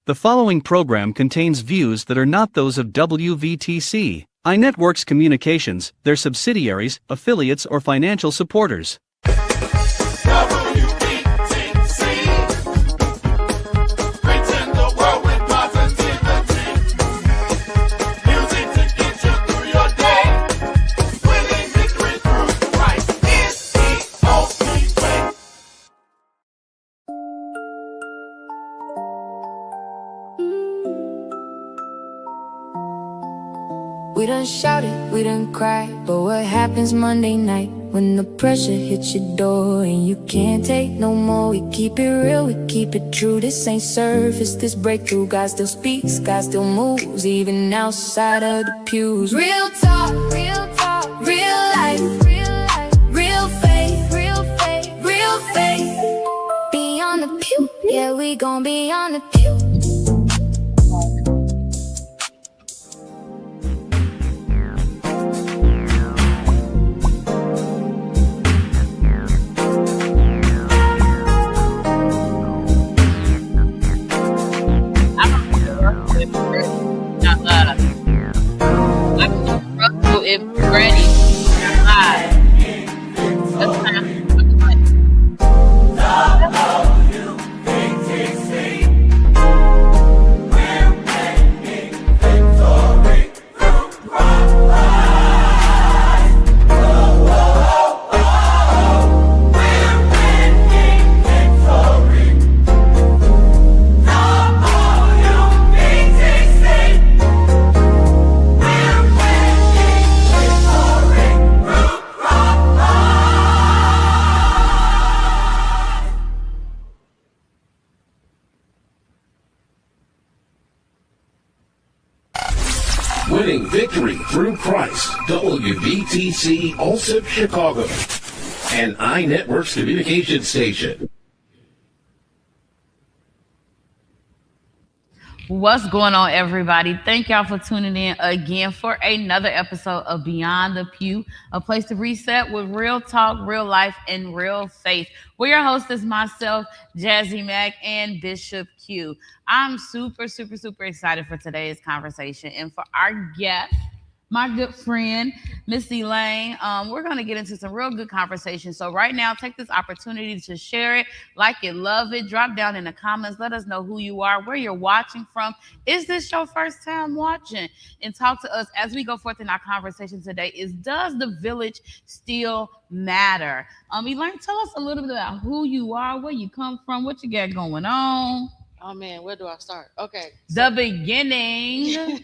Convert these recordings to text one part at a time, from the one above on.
The following program contains views that are not those of WVTC, iNetworks Communications, their subsidiaries, affiliates, or financial supporters. We done shouted, we done cried, but what happens Monday night when the pressure hits your door and you can't take no more? We keep it real, we keep it true. This ain't surface, this breakthrough. God still speaks, God still moves, even outside of the pews. Real talk, real life, real faith, real faith. Beyond the pew, yeah, we gon' be on the pew. If you're ready, live. That's time. Winning victory through Christ, WVTC Allsip Chicago, and iNetworks communication station. What's going on, everybody? Thank y'all for tuning in again for another episode of Beyond the Pew, a place to reset with real talk, real life, and real faith. We're your host is myself, Jazie Mack, and Bishop Q. I'm super excited for today's conversation and for our guest, my good friend, Miss Elaine. We're going to get into some real good conversation. So right now, take this opportunity to share it, like it, love it, drop down in the comments. Let us know who you are, where you're watching from. Is this your first time watching? And talk to us as we go forth in our conversation today does the village still matter? Elaine, tell us a little bit about who you are, where you come from, what you got going on. Oh man, where do I start? Okay. The beginning.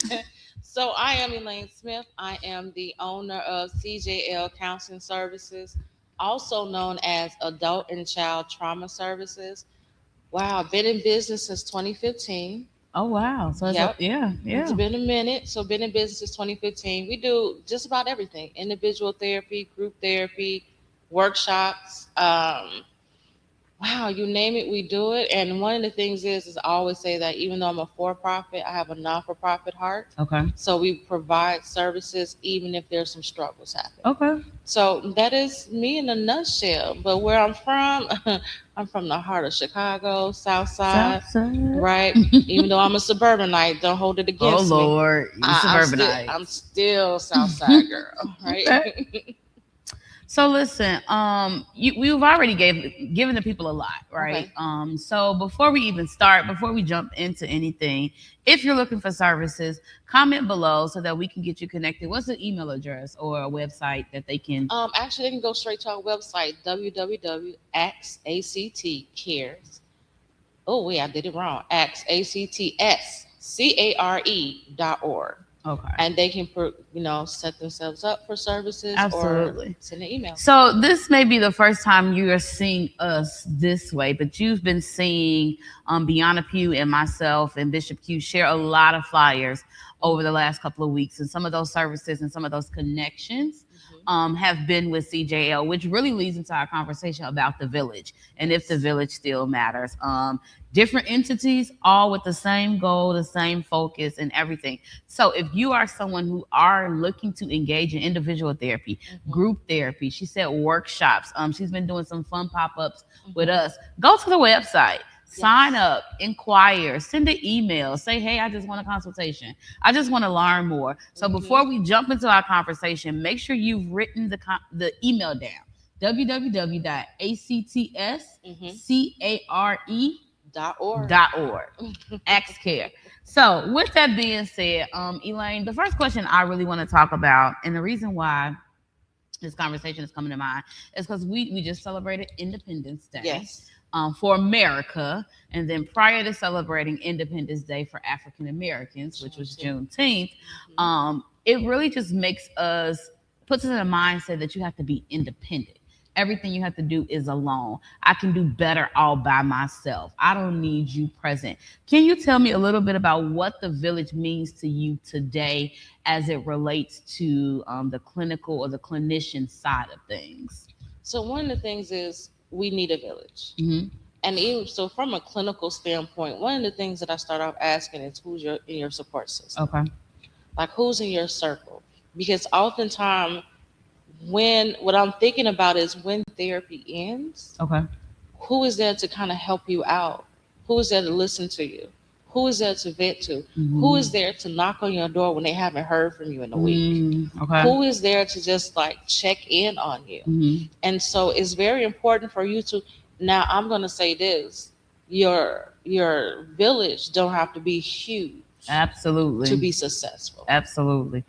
So I am Elaine Smith. I am the owner of CJL Counseling Services, also known as Adult and Child Trauma Services. Wow, I've been in business since 2015. Oh, wow. So Yep. yeah. It's been a minute. So been in business since 2015. We do just about everything: individual therapy, group therapy, workshops. Wow, you name it, we do it. And one of the things is I always say that even though I'm a for-profit, I have a non-for-profit heart. Okay. So we provide services even if there's some struggles happening. Okay. So that is me in a nutshell. But where I'm from, I'm from the heart of Chicago, South Side. Right? Even though I'm a suburbanite, don't hold it against me. Oh, Lord. You're suburbanite. I'm still South Side girl, right? Okay. So listen, we've already given the people a lot, right? Okay. So before we jump into anything, if you're looking for services, comment below so that we can get you connected. What's the email address or a website that they can? Actually, they can go straight to our website, www.actcares. Oh wait, I did it wrong. actscare.org. Okay. And they can, set themselves up for services. Absolutely. Or send an email. So this may be the first time you are seeing us this way, but you've been seeing Beyond the Pew and myself and Bishop Q share a lot of flyers over the last couple of weeks. And some of those services and some of those connections have been with CJL, which really leads into our conversation about the village and if the village still matters. Different entities, all with the same goal, the same focus and everything. So if you are someone who are looking to engage in individual therapy, group therapy, she said workshops, she's been doing some fun pop-ups with us, go to the website, Sign up, inquire, send an email, say, hey, I just want a consultation. I just want to learn more. So before we jump into our conversation, make sure you've written the email down. www.actscare.org. Ask care. So with that being said, Elaine, the first question I really want to talk about, and the reason why this conversation is coming to mind is because we just celebrated Independence Day. Yes. For America, and then prior to celebrating Independence Day for African Americans, which was Juneteenth, it really just puts us in a mindset that you have to be independent. Everything you have to do is alone. I can do better all by myself. I don't need you present. Can you tell me a little bit about what the village means to you today as it relates to the clinical or the clinician side of things? So one of the things is we need a village. And even so, from a clinical standpoint, one of the things that I start off asking is who's in your support system? Okay. Like who's in your circle? Because oftentimes what I'm thinking about is when therapy ends, okay, who is there to kind of help you out? Who is there to listen to you? Who is there to vent to? Who is there to knock on your door when they haven't heard from you in a week? Okay. Who is there to just like check in on you? And so it's very important for you to, now I'm going to say this, your village don't have to be huge. Absolutely. To be successful. Absolutely.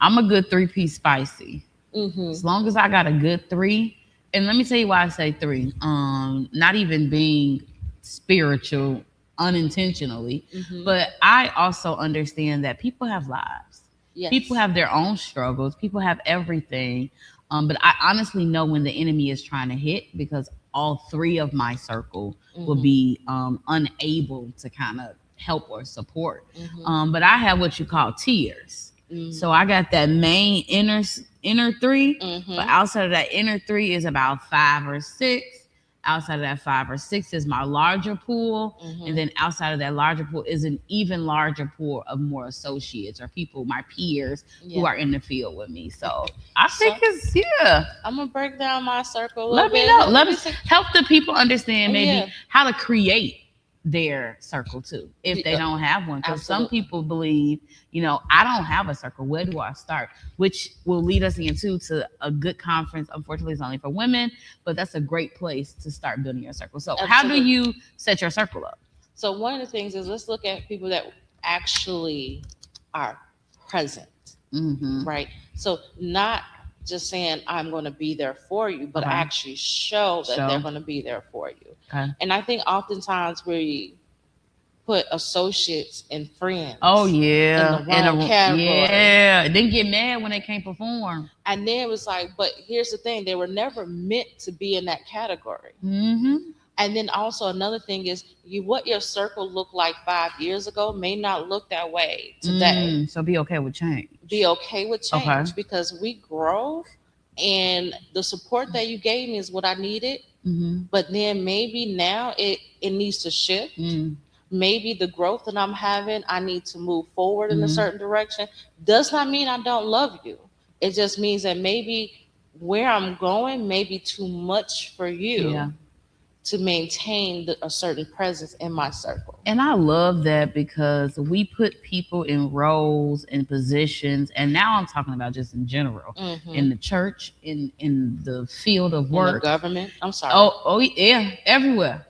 I'm a good 3-piece spicy. As long as I got a good 3, and let me tell you why I say 3. Not even being spiritual unintentionally, but I also understand that people have lives. Yes. People have their own struggles. People have everything. But I honestly know when the enemy is trying to hit, because all 3 of my circle will be unable to kind of help or support. But I have what you call tiers. So I got that main inner 3, but outside of that inner 3 is about 5 or 6. Outside of that 5 or 6 is my larger pool. And then outside of that larger pool is an even larger pool of more associates or people, my peers who are in the field with me. So I think it's, I'm going to break down my circle a little let me bit. know. Let me help the people understand maybe how to create their circle too, if they don't have one. Because some people believe, I don't have a circle. Where do I start? Which will lead us to a good conference. Unfortunately, it's only for women, but that's a great place to start building your circle. So how do you set your circle up? So one of the things is, let's look at people that actually are present, right? So not just saying I'm going to be there for you, but actually show that they're going to be there for you. And I think oftentimes we put associates and friends. Oh yeah, in the wrong category. Yeah, they get mad when they can't perform. And then it was like, but here's the thing: they were never meant to be in that category. And then also another thing is, what your circle looked like 5 years ago may not look that way today. So be okay with change. Be okay with change, because we grow, and the support that you gave me is what I needed. But then maybe now it needs to shift. Maybe the growth that I'm having, I need to move forward in a certain direction. Does not mean I don't love you. It just means that maybe where I'm going may be too much for you to maintain a certain presence in my circle. And I love that, because we put people in roles and positions, and now I'm talking about just in general, in the church, in the field of work, in the government. I'm sorry. Oh yeah, everywhere.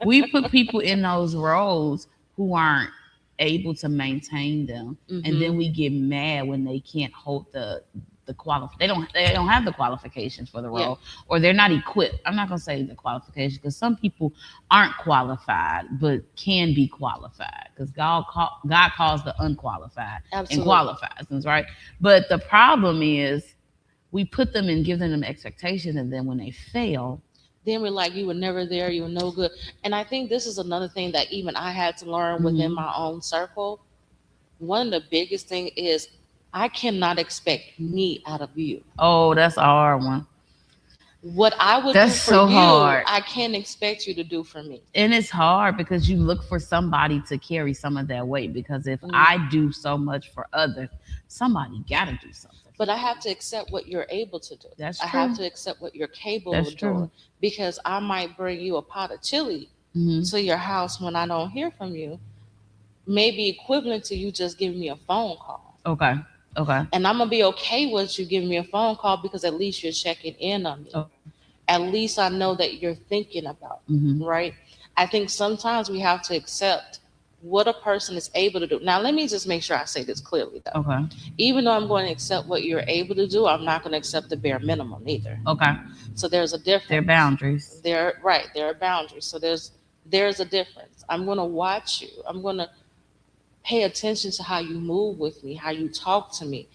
We put people in those roles who aren't able to maintain them, and then we get mad when they can't hold the they don't have the qualifications for the role, or they're not equipped. I'm not gonna say the qualifications, because some people aren't qualified but can be qualified, because God calls the unqualified and qualifies them, right? But the problem is we put them and give them expectations, and then when they fail, then we're like, you were never there, you were no good. And I think this is another thing that even I had to learn within my own circle. One of the biggest thing is, I cannot expect me out of you. Oh, that's a hard one. What I would do for you, I can't expect you to do for me. And it's hard, because you look for somebody to carry some of that weight, because if I do so much for others, somebody got to do something. But I have to accept what you're able to do. That's true. I have to accept what you're capable of doing, because I might bring you a pot of chili to your house when I don't hear from you may be equivalent to you just giving me a phone call. Okay. And I'm going to be okay with you giving me a phone call because at least you're checking in on me. Okay. At least I know that you're thinking about me, right? I think sometimes we have to accept what a person is able to do. Now, let me just make sure I say this clearly, though. Okay. Even though I'm going to accept what you're able to do, I'm not going to accept the bare minimum either. Okay. So there's a difference. There are boundaries. There are boundaries. So there's a difference. I'm going to watch you. I'm going to pay attention to how you move with me, how you talk to me.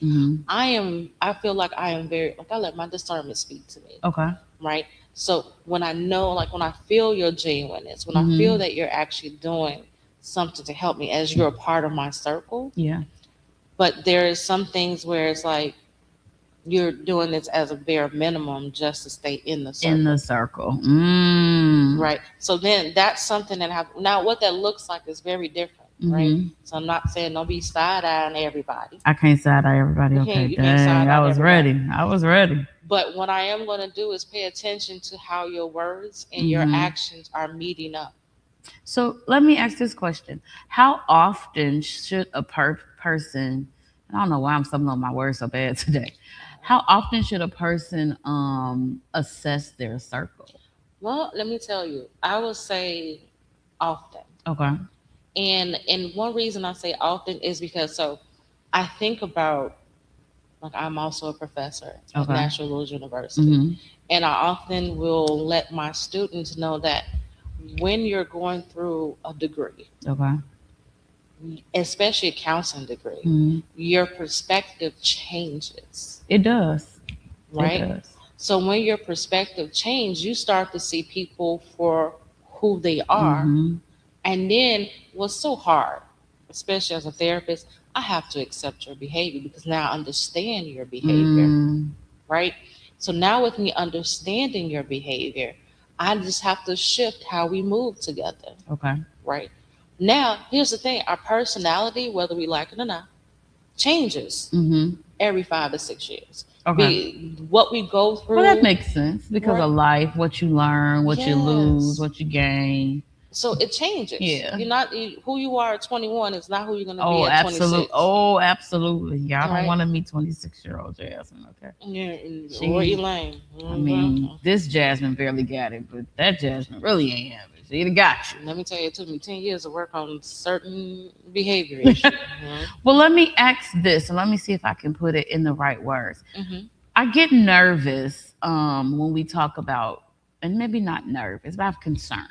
I feel like I am very, like, I let my discernment speak to me. Okay. Right? So when I know, like when I feel your genuineness, when I feel that you're actually doing something to help me as you're a part of my circle. Yeah. But there is some things where it's like you're doing this as a bare minimum just to stay in the circle. Right. So then that's something that now what that looks like is very different. Right. So I'm not saying don't be side-eyeing everybody. I can't side-eye everybody. Okay. Dang, I was ready. But what I am going to do is pay attention to how your words and your actions are meeting up. So let me ask this question. How often should a person, I don't know why I'm stumbling on my words so bad today. How often should a person assess their circle? Well, let me tell you, I would say often. Okay. And one reason I say often is because so I think about, like, I'm also a professor at National Louis University. And I often will let my students know that when you're going through a degree, especially a counseling degree, your perspective changes. It does. Right? It does. So when your perspective changes, you start to see people for who they are. And then what's so hard, especially as a therapist, I have to accept your behavior because now I understand your behavior, right? So now with me understanding your behavior, I just have to shift how we move together. Okay. Right. Now, here's the thing. Our personality, whether we like it or not, changes every 5 to 6 years. Okay. What we go through. Well, that makes sense because of life, what you learn, what you lose, what you gain. So it changes. Yeah. You're not who you are at 21 is not who you're going to be at 26. Oh, absolutely. Yeah, I don't want to meet 26-year-old Jasmine, okay? Yeah, or Elaine. I mean, this Jasmine barely got it, but that Jasmine really ain't have it. She got you. Let me tell you, it took me 10 years to work on certain behavior issues. Well, let me ask this, and let me see if I can put it in the right words. I get nervous when we talk about, and maybe not nervous, but I have concerns.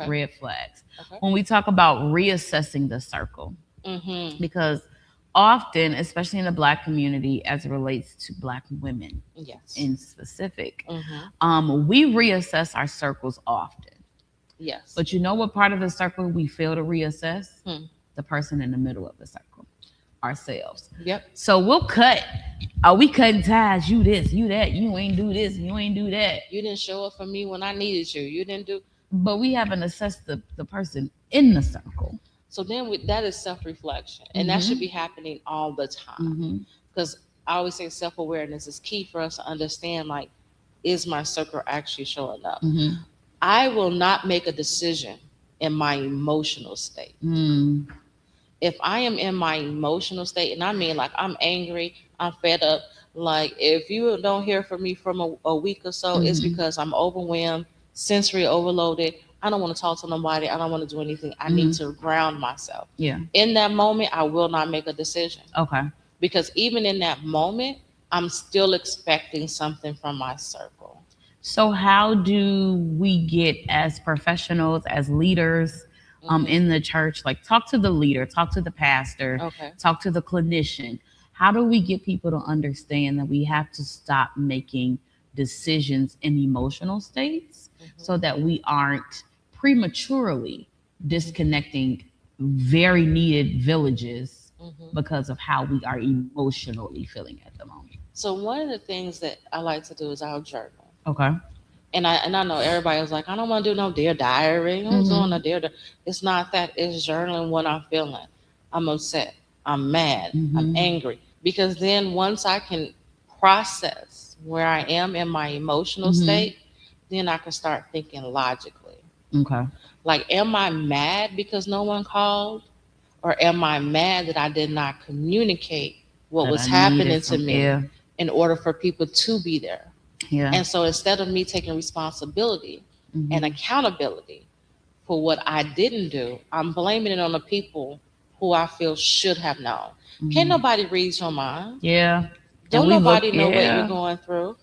Red flags. When we talk about reassessing the circle, because often, especially in the Black community, as it relates to Black women in specific, we reassess our circles often. Yes. But you know what part of the circle we fail to reassess? The person in the middle of the circle, ourselves. Yep. So we'll cut. Are we cutting ties? You this, you that. You ain't do this, you ain't do that. You didn't show up for me when I needed you. You didn't do. But we haven't assessed the person in the circle. So then that is self-reflection. And that should be happening all the time. Because I always say self-awareness is key for us to understand, like, is my circle actually showing up? I will not make a decision in my emotional state. If I am in my emotional state, and I mean like I'm angry, I'm fed up, like if you don't hear from me from a week or so, it's because I'm overwhelmed, sensory overloaded. I don't want to talk to nobody. I don't want to do anything. I need to ground myself. Yeah. In that moment, I will not make a decision. Okay. Because even in that moment, I'm still expecting something from my circle. So how do we get, as professionals, as leaders in the church, like talk to the leader, talk to the pastor, talk to the clinician. How do we get people to understand that we have to stop making decisions in emotional states so that we aren't prematurely disconnecting very needed villages because of how we are emotionally feeling at the moment? So one of the things that I like to do is I'll journal. Okay. And I know everybody was like, I don't want to do no Dear Diary. I'm doing a Dear Diary. It's not that. It's journaling what I'm feeling. I'm upset. I'm mad. I'm angry. Because then once I can process where I am in my emotional state, then I can start thinking logically. Okay. Like, am I mad because no one called? Or am I mad that I did not communicate what That was I happening needed to me yeah, in order for people to be there? yeah. And so instead of me taking responsibility and Mhm. accountability for what I didn't do, I'm blaming it on the people who I feel should have known. Can't Mhm. nobody read your mind. Yeah. And Don't we look, nobody know what you're yeah, going through,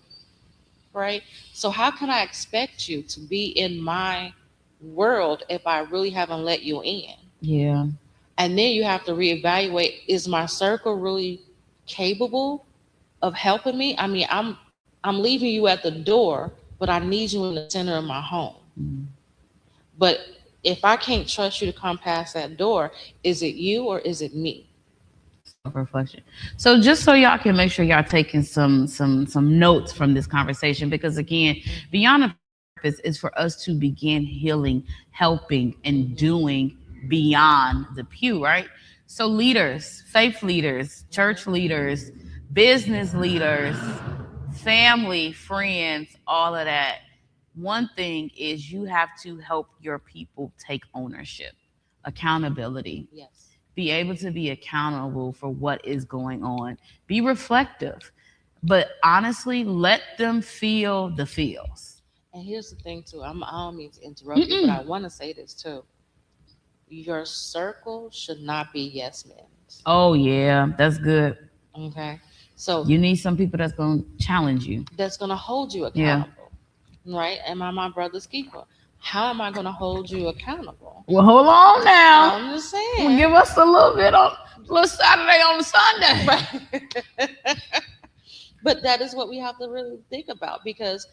right? So how can I expect you to be in my world if I really haven't let you in? yeah. And then you have to reevaluate, is my circle really capable of helping me? I mean, I'm leaving you at the door, but I need you in the center of my home. Mm. But if I can't trust you to come past that door, is it you or is it me? Self-reflection. So just so y'all can make sure y'all taking some notes from this conversation, because again, beyond the purpose is for us to begin healing, helping, and doing beyond the pew, right? So leaders, faith leaders, church leaders, business leaders, family, friends, all of that. One thing is you have to help your people take ownership, accountability, Yes. be able to be accountable for what is going on, be reflective, but honestly, let them feel the feels. And here's the thing too. I don't mean to interrupt you, but Mm-mm. I want to say this too. Your circle should not be yes men. Oh, yeah, that's good. Okay. So You need some people that's going to challenge you. that's gonna hold you Yeah. accountable. Right? Am I my brother's keeper? How am I gonna hold you accountable? Well, hold on now. I'm just Well, give saying. us a little bit on a little Saturday on Sunday. Right. But that is what we have to really think about, because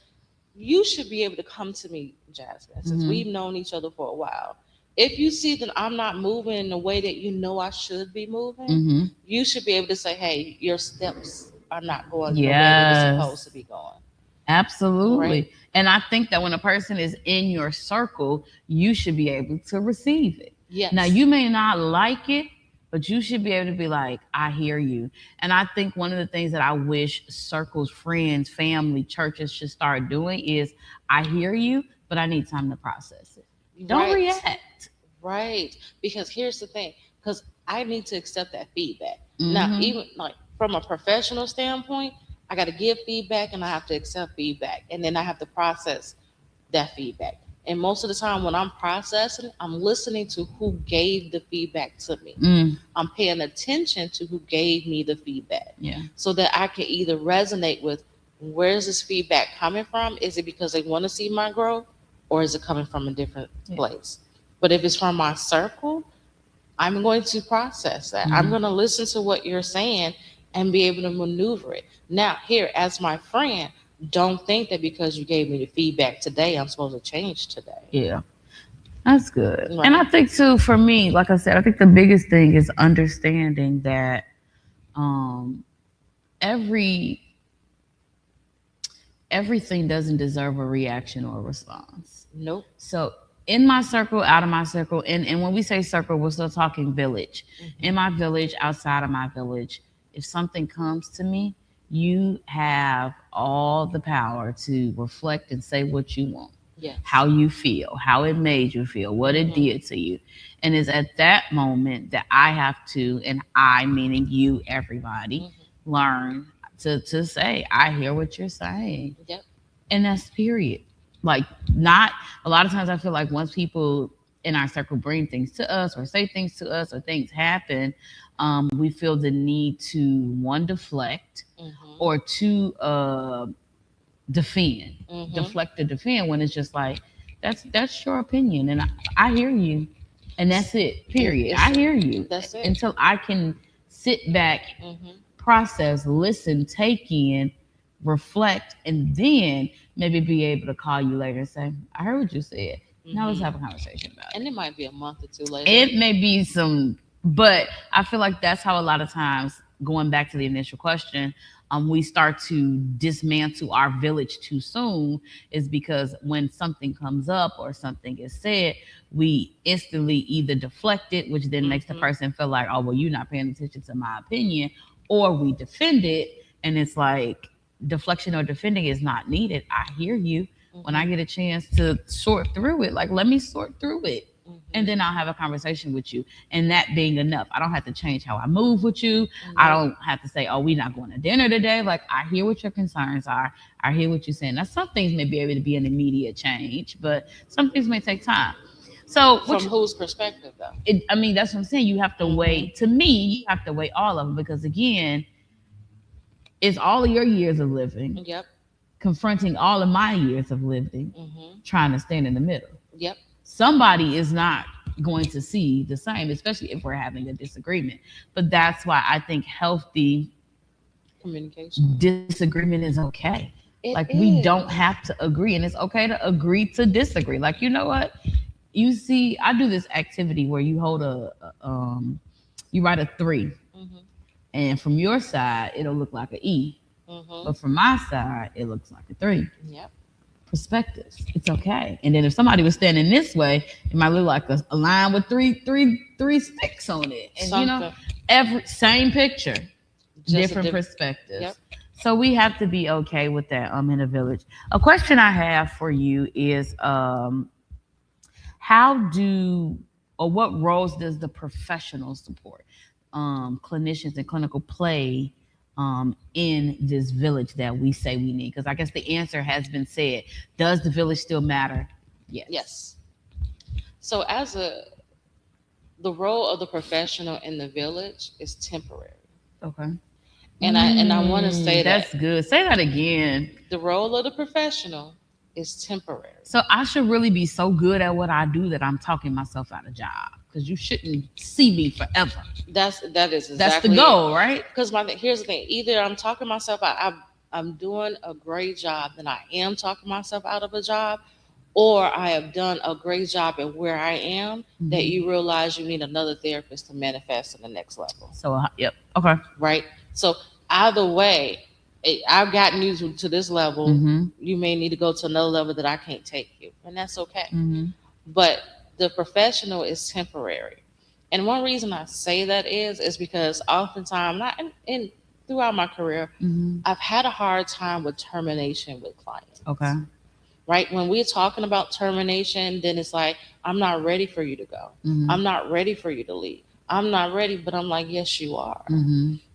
you should be able to come to me, Jasmine, since Mhm. we've known each other for a while. If you see that I'm not moving in the way that you know I should be moving, Mm-hmm. you should be able to say, hey, your steps are not going in the way that it's supposed to Yes, be going. Right? absolutely. And I think that when a person is in your circle, you should be able to receive it. Now, Yes. you may not like it, but you should be able to be like, I hear you. And I think one of the things that I wish circles, friends, family, churches should start doing is, I hear you, but I need time to process it. Don't Right. react. Right. Because here's the thing, because I need to accept that feedback. Now, Mm-hmm. even like from a professional standpoint, I got to give feedback and I have to accept feedback. And then I have to process that feedback. And most of the time when I'm processing, I'm listening to who gave the feedback to me. Mm, I'm paying attention to who gave me the feedback yeah. so that I can either resonate with, where's this feedback coming from? Is it because they want to see my growth, or is it coming from a different Yeah. place? But if it's from my circle, I'm going to process that. I'm Mhm. going to listen to what you're saying and be able to maneuver it. Now, here, as my friend, don't think that because you gave me the feedback today, I'm supposed to change today. Yeah. That's good. Right. And I think too, for me, like I said, I think the biggest thing is understanding that um every everything doesn't deserve a reaction or a response. Nope. So in my circle, out of my circle, and when we say circle, we're still talking village. Mm-hmm. In my village, outside of my village, if something comes to me, you have all the power to reflect and say what you want, Yes. how you feel, how it made you feel, what it Mhm. did to you. And it's at that moment that I have to, and I meaning you, everybody, Mhm. learn to say, I hear what you're saying. Yep. And that's period. Like, not a lot of times I feel like once people in our circle bring things to us or say things to us or things happen, we feel the need to one, deflect, Mm-hmm. or two, defend, Mm-hmm. deflect or defend, when it's just like, that's your opinion and I hear you, and that's it, period. I hear you. That's it. Until I can sit back, Mm-hmm. process, listen, take in, reflect, and then maybe be able to call you later and say, I heard what you said. Now let's Mhm. have a conversation about it. And it might be a month or two later. It may be some, but I feel like that's how a lot of times, going back to the initial question, we start to dismantle our village too soon, is because when something comes up or something is said, we instantly either deflect it, which then makes the Mhm. person feel like, oh, well, you're not paying attention to my opinion, or we defend it, and it's like deflection or defending is not needed. I hear you. When I Mhm. get a chance to sort through it, like, let me sort through it. And then I'll have a conversation with you, and that being enough. I don't have to change how I move with you. I don't have to say, oh, we're not going to dinner today. Like, I hear what your concerns are. I hear what you're saying. Now, some things may be able to be an immediate change, but some things may take time. So from whose perspective, though? I mean, that's what I'm saying. You have to weigh, to me, you have to weigh all of them, because again, it's all of your years of living. Yep. Confronting all of my years of living, trying to stand in the middle. Yep. Somebody is not going to see the same, especially if we're having a disagreement. But that's why I think healthy communication, disagreement is okay. We don't have to agree, and it's okay to agree to disagree. Like, you know what? You see, I do this activity where you hold you write a 3, and from your side it'll look like an E, but from my side it looks like a 3. Yep. Perspectives. It's okay. And then if somebody was standing this way, it might look like a line with three sticks on it. And something. Every same picture, Just different perspectives. Yep. So we have to be okay with that in a village. A question I have for you is what roles does the professional support, clinicians and clinical play in this village that we say we need? Because I guess the answer has been said. Does the village still matter? Yes. So the role of the professional in the village is temporary. Okay. And I want to say that's good. Say that again. The role of the professional is temporary. So I should really be so good at what I do that I'm talking myself out of job, because you shouldn't see me forever. That's the goal, right? Because here's the thing: either I'm talking myself out, I'm doing a great job, then I am talking myself out of a job, or I have done a great job at where I am that you realize you need another therapist to manifest in the next level. So yep, okay, right. So either way, I've gotten you to this level. You may need to go to another level that I can't take you, and that's okay. But the professional is temporary. And one reason I say that is because oftentimes, throughout my career, I've had a hard time with termination with clients. Okay. Right? When we're talking about termination, then it's like, I'm not ready for you to go. I'm not ready for you to leave. I'm not ready, but I'm like, yes, you are.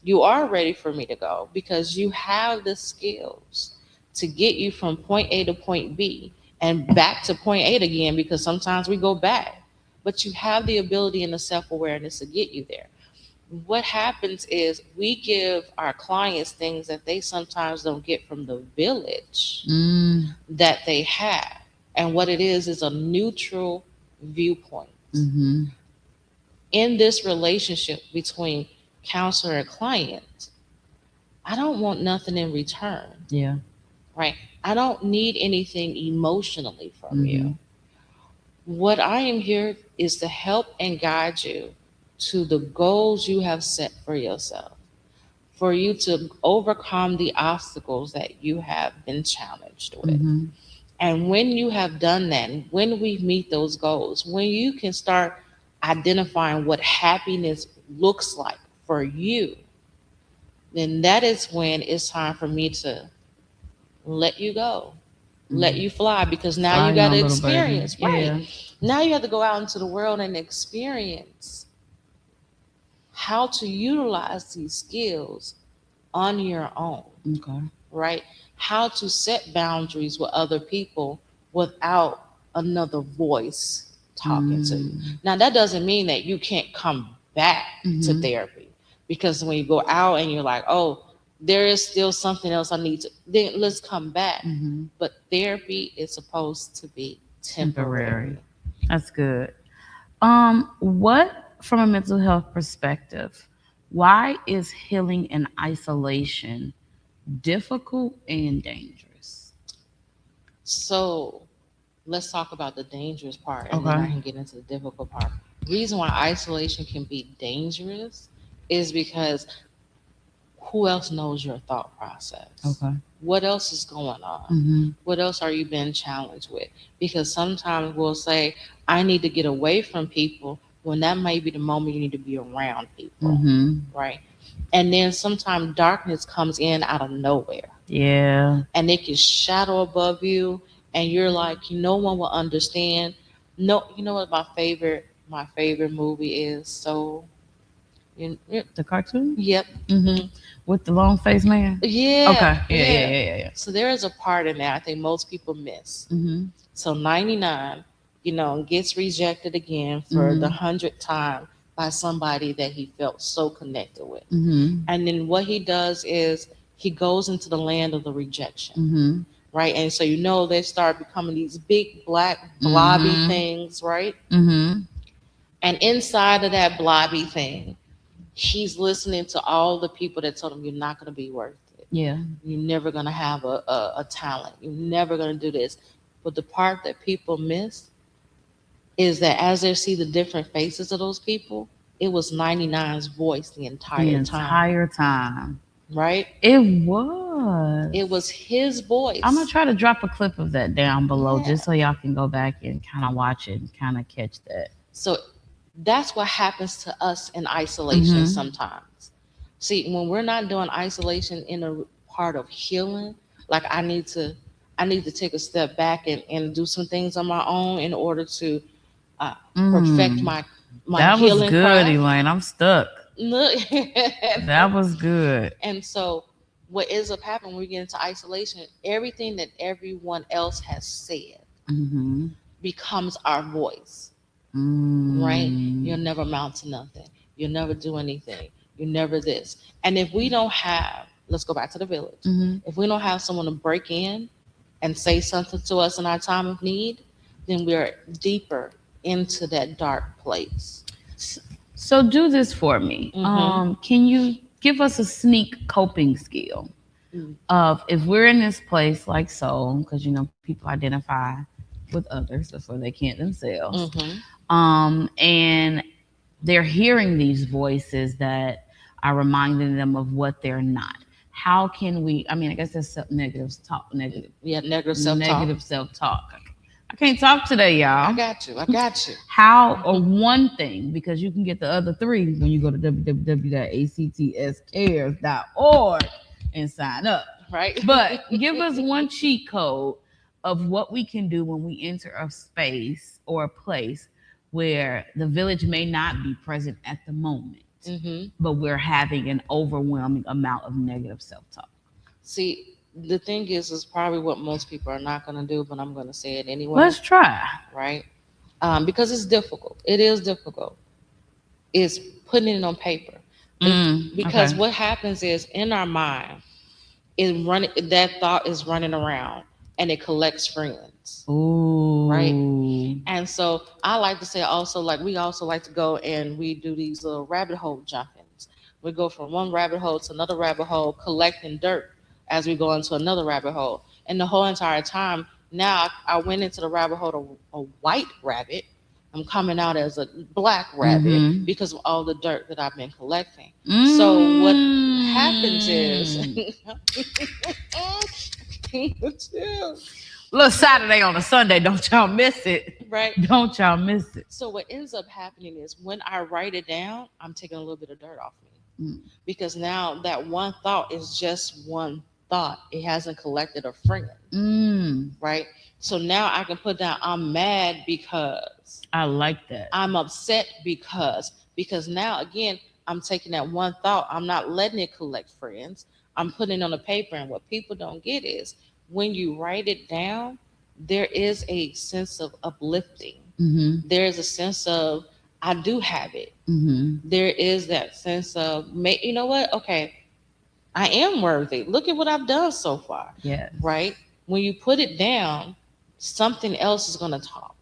You are ready for me to go, because you have the skills to get you from point A to point B and back to point A again, because sometimes we go back, but you have the ability and the self-awareness to get you there. What happens is we give our clients things that they sometimes don't get from the village that they have. And what it is a neutral viewpoint. In this relationship between counselor and client, I don't want nothing in return. Yeah. Right? I don't need anything emotionally from you. What I am here is to help and guide you to the goals you have set for yourself, for you to overcome the obstacles that you have been challenged with. And when you have done that, when we meet those goals, when you can start identifying what happiness looks like for you, then that is when it's time for me to let you go, let you fly, because now you got to experience, now you have to go out into the world and experience how to utilize these skills on your own. Right? How to set boundaries with other people without another voice talking to you. Now, that doesn't mean that you can't come back to therapy, because when you go out and you're like, oh, there is still something else I need to, then let's come back. But therapy is supposed to be temporary. That's good. What, from a mental health perspective, why is healing in isolation difficult and dangerous? So let's talk about the dangerous part, and then I can get into the difficult part. The reason why isolation can be dangerous is because who else knows your thought process? What else is going on? What else are you being challenged with? Because sometimes we'll say, I need to get away from people, when that may be the moment you need to be around people, right? And then sometimes darkness comes in out of nowhere. Yeah. And it can shadow above you, and you're like, no one will understand. No, you know what my favorite movie is? So, The cartoon? yep. Mm-hmm. With the long faced man? Yeah. Okay. Yeah. Yeah. So there is a part in there I think most people miss. Mm-hmm. So 99, gets rejected again for the Mm-hmm. 100th time by somebody that he felt so connected with. Mm-hmm. And then what he does is he goes into the land of the rejection, Mm-hmm. right? And so they start becoming these big black blobby Mm-hmm. things, right? Mm-hmm. And inside of that blobby thing, he's listening to all the people that told him you're not going to be worth it. Yeah. You're never going to have a talent. You're never going to do this. But the part that people miss is that as they see the different faces of those people, it was 99's voice the The entire time, entire time. right? It was. It was his voice. I'm gonna try to drop a clip of that down below Yeah. just so y'all can go back and kind of watch it and kind of catch that. So that's what happens to us in isolation Mhm. sometimes. See, when we're not doing isolation in a part of healing, like I need to take a step back and do some things on my own in order to perfect my That was healing good, craft. Elaine. I'm stuck. Look. That was good. And so what ends up happening when we get into isolation, everything that everyone else has said Mm-hmm. becomes our voice, Mm. right? You'll never amount to nothing. You'll never do anything. You're never this. And if we don't have, let's go back to the village. Mhm. If we don't have someone to break in and say something to us in our time of need, then we're deeper into that dark place. So do this for me. Mhm. Can you give us a sneak coping skill of if we're in this place like so, because people identify with others, that's why they can't themselves. And they're hearing these voices that are reminding them of what they're not. How can we? I mean, I guess that's negative talk. Negative self-talk. I can't talk today, y'all. I got you. How or one thing, because you can get the other three when you go to www.actscares.org and sign up. Right. But give us one cheat code of what we can do when we enter a space or a place where the village may not be present at the moment, but we're having an overwhelming amount of negative self-talk. See, the thing is probably what most people are not going to do, but I'm going to say it anyway. Let's try. Right? Because it's difficult. It is difficult. Is putting it on paper. Because what happens is in our mind, that thought is running around and it collects friends. Ooh. Right? And so I like to say also, like we also like to go and we do these little rabbit hole jumpings. We go from one rabbit hole to another rabbit hole, collecting dirt as we go into another rabbit hole. And the whole entire time, now I went into the rabbit hole of a white rabbit. I'm coming out as a black rabbit because of all the dirt that I've been collecting. So what happens is little Saturday on a Sunday, don't y'all miss it. Right. Don't y'all miss it. So what ends up happening is when I write it down, I'm taking a little bit of dirt off me. Because now that one thought is just one thought. It hasn't collected a friend. Right? So now I can put down I'm mad because. I like that. I'm upset because now again, I'm taking that one thought. I'm not letting it collect friends. I'm putting it on the paper. And what people don't get is when you write it down, there is a sense of uplifting. There is a sense of I do have it. There is that sense of, you know what? Okay, I am worthy. Look at what I've done so far. Yeah. Right? When you put it down, something else is going to talk.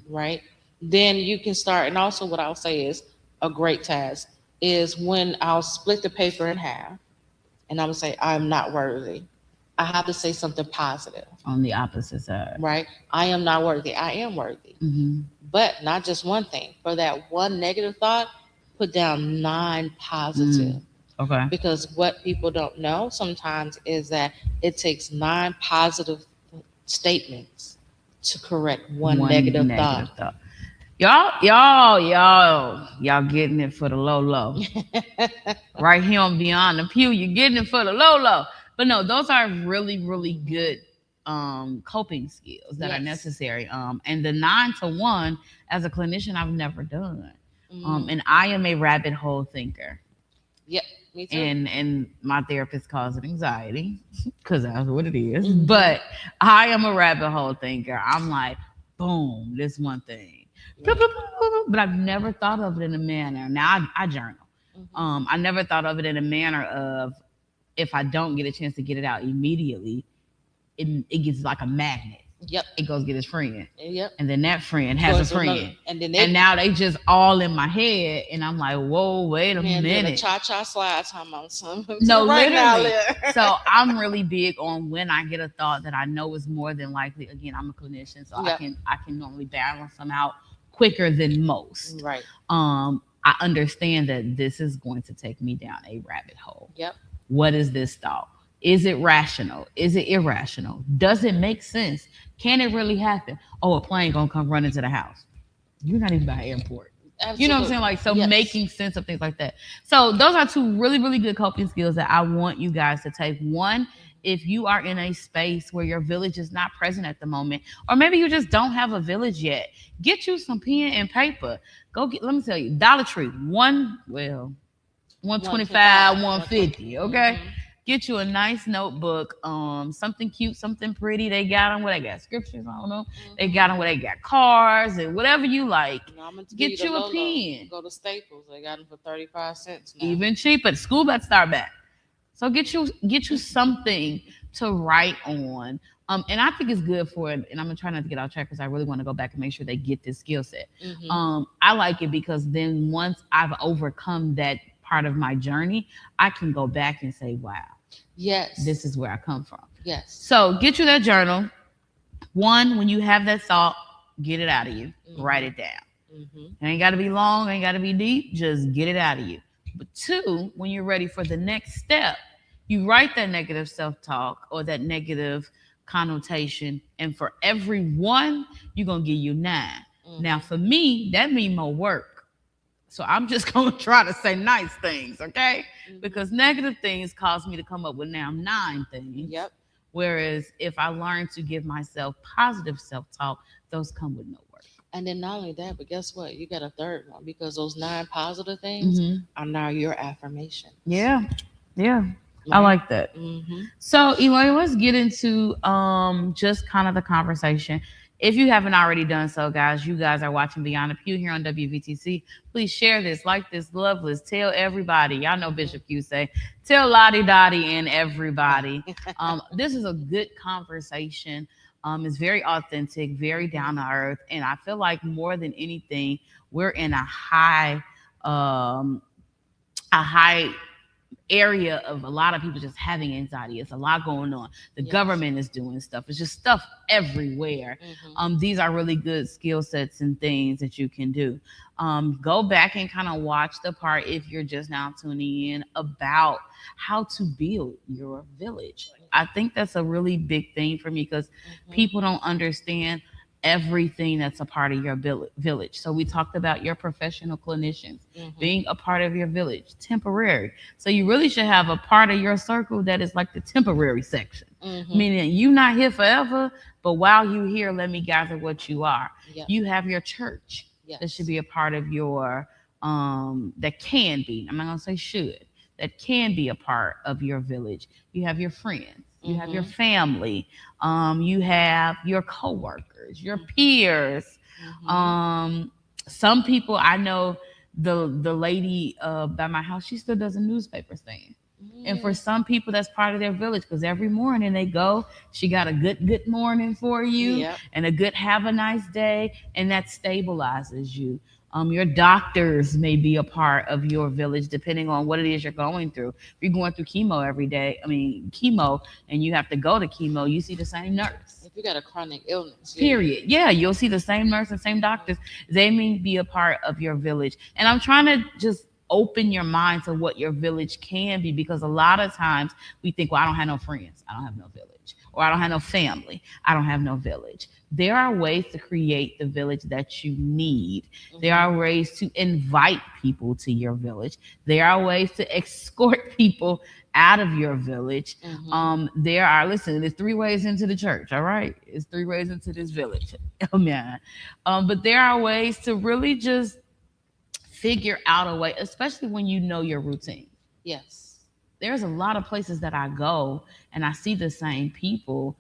Right? Then you can start. And also what I'll say is a great task is when I'll split the paper in half and I'm going to say, I'm not worthy. I have to say something positive. On the opposite side. Right? I am not worthy. I am worthy. But not just one thing. For that one negative thought, put down 9 positive. Okay. Because what people don't know sometimes is that it takes 9 positive statements to correct one negative thought. Y'all getting it for the low. Right here on Beyond the Pew, you're getting it for the low. But no, those are really, really good coping skills that are Yes. necessary. And the 9 to 1 as a clinician, I've never done. Mm. And I am a rabbit hole thinker. Yep, me too. And my therapist calls it anxiety because that's what it is. Mhm. But I am a rabbit hole thinker. I'm like, boom, this one thing. Yeah. But I've never thought of it in a manner. Now I journal. Mhm. I never thought of it in a manner of if I don't get a chance to get it out immediately, it gets like a magnet. Yep. It goes get his friend. Yep. And then that friend has Goes a friend. another- and then And now they just all in my head. And I'm like, whoa, wait a man did a minute. cha-cha slide time on something. No, right now, literally. Leah. So I'm really big on when I get a thought that I know is more than likely. Again, I'm a clinician, so Yep. I can normally balance them out quicker than most. Right. I understand that this is going to take me down a rabbit hole. Yep. What is this thought? Is it rational? Is it irrational? Does it make sense? Can it really happen? Oh, a plane gonna come run into the house. You're not even by an airport. Absolutely. You know what I'm saying? Like, so Yes. making sense of things like that. So those are two really, really good coping skills that I want you guys to take. One, if you are in a space where your village is not present at the moment, or maybe you just don't have a village yet, get you some pen and paper. Go get, let me tell you, Dollar Tree, 125, 150, okay? Mhm. Get you a nice notebook, something cute, something pretty. They got them where they got scriptures, I don't know. They got them where they got cars and whatever you like. No, I'm gonna Get give you the a Lolo. pen. Go to Staples. They got them for 35 cents now. Even cheaper. The school about to start back. So get you something to write on. And I think it's good for it. And I'm gonna try not to get off track because I really want to go back and make sure they get this skill set. Mhm. I like it because then once I've overcome that part of my journey, I can go back and say, wow, Yes. this is where I come from. Yes. So get you that journal. One, when you have that thought, get it out of you. Mhm. Write it down. Mhm. It ain't got to be long, ain't got to be deep. Just get it out of you. But two, when you're ready for the next step, you write that negative self-talk or that negative connotation. And for every one, you're going to give you 9. Mhm. Now, for me, that means more work. So I'm just going to try to say nice things, okay? Mhm. Because negative things cause me to come up with now 9 things. Yep. Whereas if I learn to give myself positive self-talk, those come with no work. And then not only that, but guess what? You got a third one because those 9 positive things are now your affirmation. Yeah. I like that. Mm-hmm. So, Elaine, let's get into just kind of the conversation. If you haven't already done so, guys, you guys are watching Beyond the Pew here on WVTC. Please share this, like this, love this, tell everybody. Y'all know Bishop Q say, tell Lottie Dottie and everybody. This is a good conversation. It's very authentic, very down to earth, and I feel like more than anything, we're in a high area of a lot of people just having anxiety. It's a lot going on. The Yes. government is doing stuff. It's just stuff everywhere. Mhm. These are really good skill sets and things that you can do. Go back and kind of watch the part if you're just now tuning in about how to build your village. I think that's a really big thing for me because people don't understand everything that's a part of your village. So we talked about your professional clinicians Mhm. being a part of your village, temporary. So you really should have a part of your circle that is like the temporary section, Mhm. meaning you're not here forever, but while you're here, let me gather what you are. Yep. You have your church Yes. that should be a part of your, that can be, I'm not gonna say should, that can be a part of your village. You have your friends. You have your family. You have your coworkers, your peers. Mhm. Some people I know. The lady by my house, she still does a newspaper stand. And for some people, that's part of their village because every morning they go, she got a good morning for you Yep. and a good have a nice day, and that stabilizes you. Your doctors may be a part of your village depending on what it is you're going through. If you're going through chemo, and you have to go to chemo, you see the same nurse. If you got a chronic illness. Period. Yeah, you'll see the same nurse and same doctors. They may be a part of your village. And I'm trying to just open your mind to what your village can be because a lot of times we think, well, I don't have no friends. I don't have no village. or I don't have no family. I don't have no village. There are ways to create the village that you need. There are ways to invite people to your village. There are ways to escort people out of your village. There's 3 ways into the church, all right? It's 3 ways into this village. Oh, man. But there are ways to really just figure out a way, especially when you know your routine. Yes. There's a lot of places that I go and I see the same people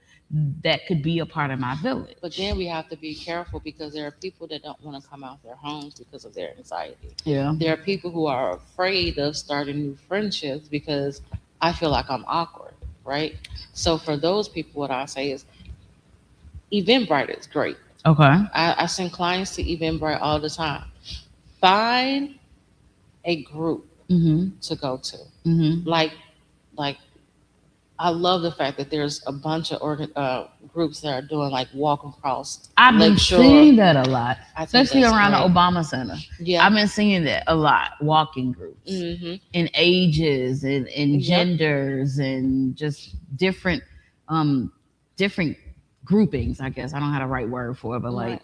that could be a part of my village. But then we have to be careful because there are people that don't want to come out their homes because of their anxiety. Yeah. There are people who are afraid of starting new friendships because I feel like I'm awkward, right? So for those people, what I say is Eventbrite is great. Okay. I send clients to Eventbrite all the time. Find a group to go to. Like I love the fact that there's a bunch of groups that are doing like walk across. I've been seeing that a lot, especially around the Obama Center. Yeah, I've been seeing that a lot. Walking groups in ages and genders and just different groupings. I guess I don't have the right word for it, but like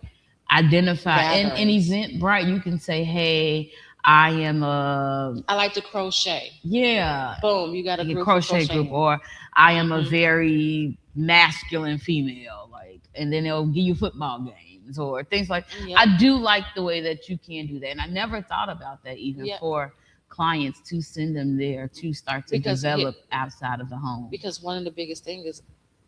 identify in Eventbrite. You can say, "Hey, I like to crochet." Yeah. Boom, you got a crochet group, or I am a very masculine female, like, and then they'll give you football games or things like. I do like the way that you can do that, and I never thought about that even for clients to send them there to start to develop outside of the home. Because one of the biggest things is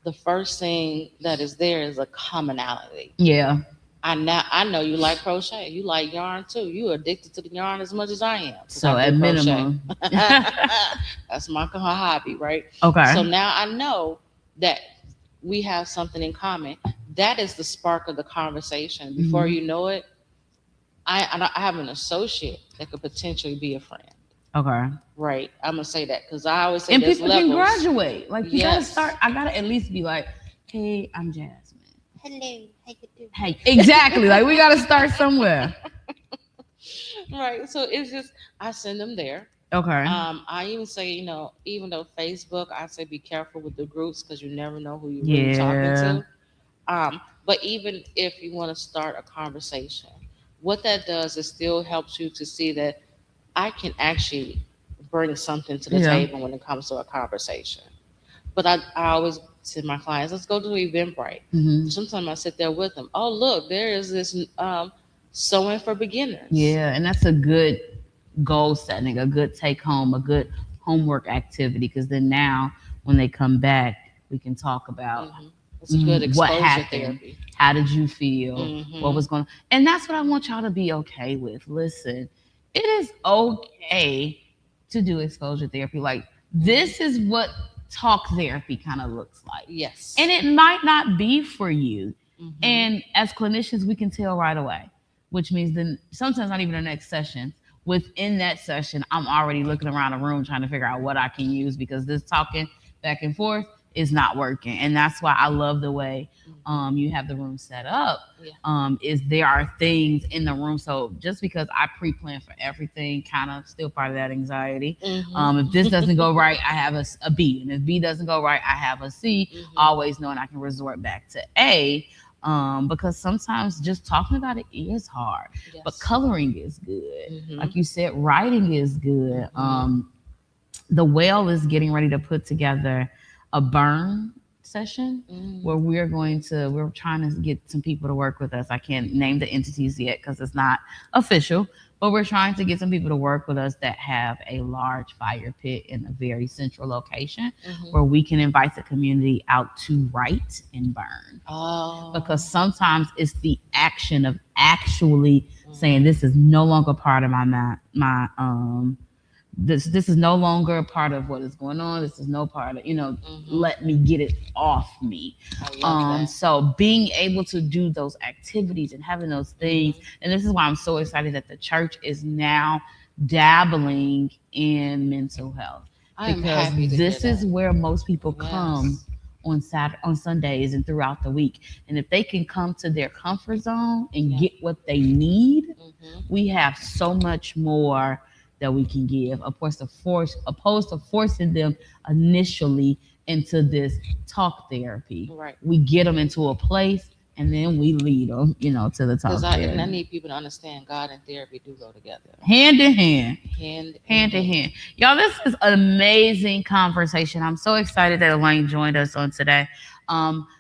the first thing that is there is a commonality. Yeah. I know you like crochet. You like yarn too. You addicted to the yarn as much as I am. So at minimum, that's my hobby, right? Okay. So now I know that we have something in common. That is the spark of the conversation. Before you know it, I have an associate that could potentially be a friend. Okay. Right. I'm gonna say that because I always say and there's people levels. can graduate. Like you gotta start. I gotta at least be like, "Hey, I'm Jasmine. Hello, how you doing?" Hey, exactly. Like we gotta start somewhere. Right. So it's just I send them there. Okay. I even say, even though Facebook, I say be careful with the groups because you never know who you're really talking to. But even if you want to start a conversation, what that does is still helps you to see that I can actually bring something to the table when it comes to a conversation. But I always to my clients, let's go to Eventbrite. Sometimes I sit there with them. Oh, look, there is this sewing for beginners. Yeah, and that's a good goal setting, a good take home, a good homework activity. Because then now, when they come back, we can talk about it's a good exposure what happened. Therapy. How did you feel? What was going on? And that's what I want y'all to be okay with. Listen, it is okay to do exposure therapy. Like this is what talk therapy kind of looks like. Yes. And it might not be for you. And as clinicians, we can tell right away, which means then sometimes not even the next session. Within that session, I'm already looking around the room trying to figure out what I can use because this talking back and forth is not working. And that's why I love the way you have the room set up. Is there are things in the room. So just because I pre-plan for everything, kind of still part of that anxiety. If this doesn't go right, I have a B. And if B doesn't go right, I have a C. Always knowing I can resort back to A. Because sometimes just talking about it is hard. But coloring is good. Like you said, writing is good. The Whale is getting ready to put together a burn session where we're trying to get some people to work with us. I can't name the entities yet because it's not official, but we're trying to get some people to work with us that have a large fire pit in a very central location where we can invite the community out to write and burn. Because sometimes it's the action of actually saying this is no longer part of this is no longer a part of what is going on. This is no part of, let me get it off me. So being able to do those activities and having those things, and this is why I'm so excited that the church is now dabbling in mental health. Because this is where most people come on Sundays and throughout the week. And if they can come to their comfort zone and get what they need, we have so much more that we can give, opposed to forcing them initially into this talk therapy. Right. We get them into a place and then we lead them, to the talk Because therapy. I need people to understand God and therapy do go together. Hand in hand. Hand in hand. Y'all, this is an amazing conversation. I'm so excited that Elaine joined us on today.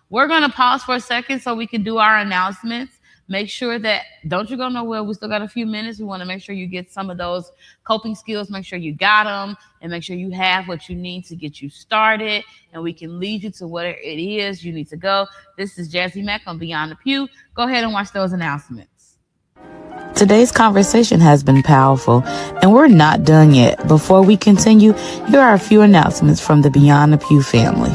We're going to pause for a second so we can do our announcements. Make sure that, don't you go nowhere. We still got a few minutes. We want to make sure you get some of those coping skills. Make sure you got them and make sure you have what you need to get you started. And we can lead you to where it is you need to go. This is Jazie Mack on Beyond the Pew. Go ahead and watch those announcements. Today's conversation has been powerful, and we're not done yet. Before we continue, here are a few announcements from the Beyond the Pew family.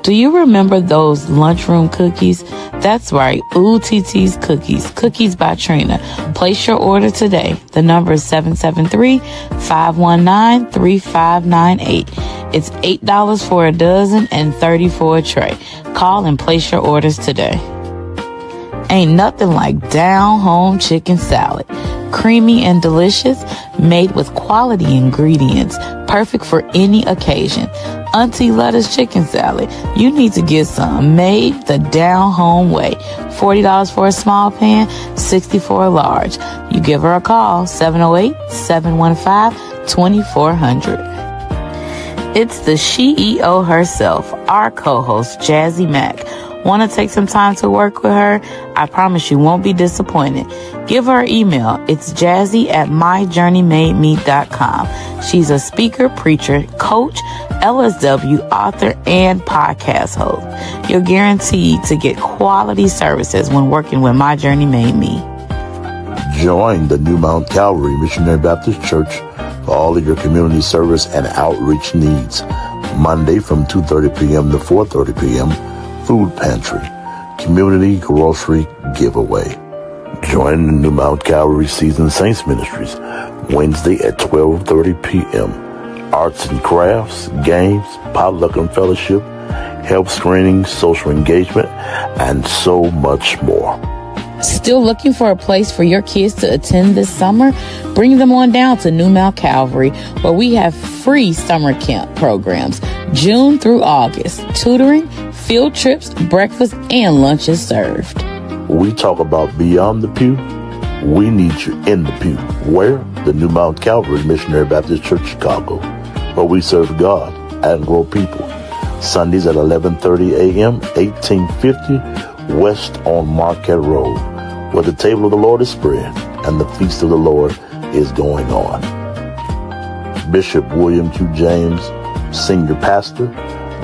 Do you remember those lunchroom cookies? That's right, Ooh TT's Cookies, Cookies by Trina. Place your order today. The number is 773-519-3598. It's $8 for a dozen and $30 for a tray. Call and place your orders today. Ain't nothing like down-home chicken salad. Creamy and delicious, made with quality ingredients, perfect for any occasion. Auntie Lettuce chicken salad. You need to get some made the down-home way. $40 for a small pan, $60 for a large. You give her a call, 708-715-2400. It's the CEO herself, our co-host, Jazie Mack. Want to take some time to work with her? I promise you won't be disappointed. Give her an email. It's jazzy@myjourneymademe.com. She's a speaker, preacher, coach, LSW, author, and podcast host. You're guaranteed to get quality services when working with My Journey Made Me. Join the New Mount Calvary Missionary Baptist Church for all of your community service and outreach needs. Monday from 2:30 p.m. to 4:30 p.m., food pantry, community grocery giveaway. Join the New Mount Calvary Seasoned Saints Ministries Wednesday at 12:30 p.m. Arts and crafts, games, potluck and fellowship, health screening, social engagement, and so much more. Still looking for a place for your kids to attend this summer? Bring them on down to New Mount Calvary, where we have free summer camp programs, June through August, tutoring, field trips, breakfast, and lunches served. We talk about Beyond the Pew. We need you in the pew. Where? The New Mount Calvary Missionary Baptist Church, Chicago, where we serve God and grow people. Sundays at 11:30 a.m., 1850 West on Marquette Road, where the table of the Lord is spread and the feast of the Lord is going on. Bishop William Q. James, Senior Pastor,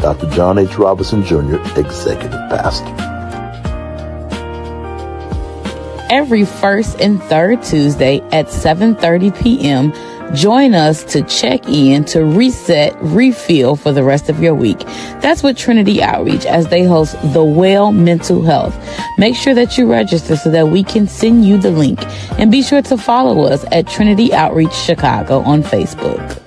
Dr. John H. Robinson Jr., Executive Pastor. Every first and third Tuesday at 7:30 p.m., join us to check in, to reset, refill for the rest of your week. That's with Trinity Outreach as they host The Well Mental Health. Make sure that you register so that we can send you the link. And be sure to follow us at Trinity Outreach Chicago on Facebook.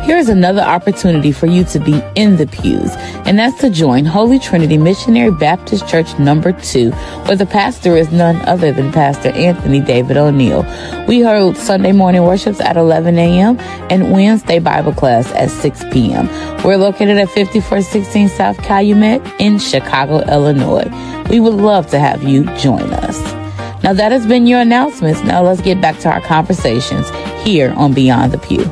Here's another opportunity for you to be in the pews, and that's to join Holy Trinity Missionary Baptist Church number 2, where the pastor is none other than Pastor Anthony David O'Neill. We hold Sunday morning worships at 11 a.m. and Wednesday Bible class at 6 p.m. We're located at 5416 South Calumet in Chicago, Illinois. We would love to have you join us. Now that has been your announcements. Now let's get back to our conversations here on Beyond the Pew.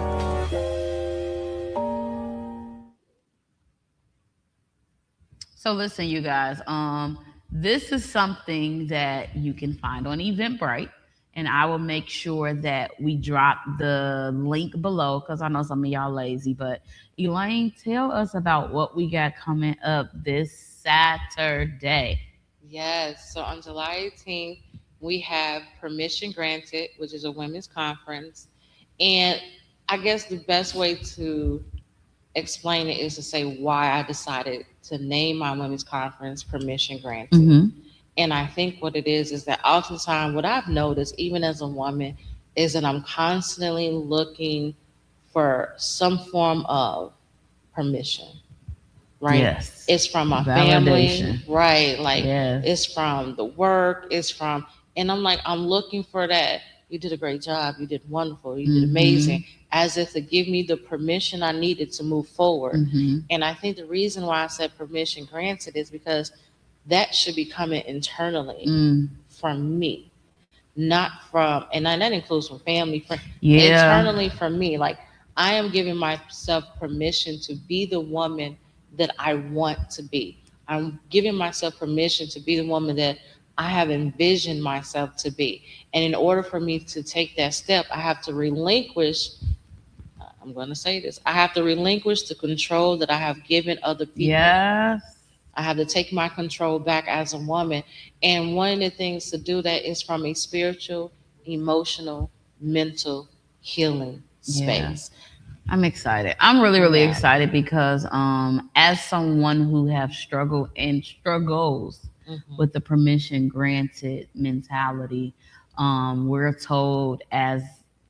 So listen, you guys, this is something that you can find on Eventbrite, and I will make sure that we drop the link below because I know some of y'all lazy. But Elaine, tell us about what we got coming up this Saturday. Yes, so on July 18th, we have Permission Granted, which is a women's conference. And I guess the best way to explain it is to say why I decided to name my women's conference Permission Granted. Mm-hmm. And I think what it is that oftentimes what I've noticed, even as a woman, is that I'm constantly looking for some form of permission, right? Yes. It's from my Validation. family, right? Like Yes. it's from the work, it's from, and I'm like, I'm looking for that you did a great job. You did wonderful. You did amazing. As if to give me the permission I needed to move forward. And I think the reason why I said permission granted is because that should be coming internally from me, not from, and that includes from family, friends, internally from me. Like, I am giving myself permission to be the woman that I want to be. I'm giving myself permission to be the woman that I have envisioned myself to be. And in order for me to take that step, I have to relinquish, I'm going to say this, I have to relinquish the control that I have given other people. Yes. I have to take my control back as a woman. And one of the things to do that is from a spiritual, emotional, mental healing space. I'm excited. I'm really excited because as someone who have struggled and struggles with the permission granted mentality, we're told as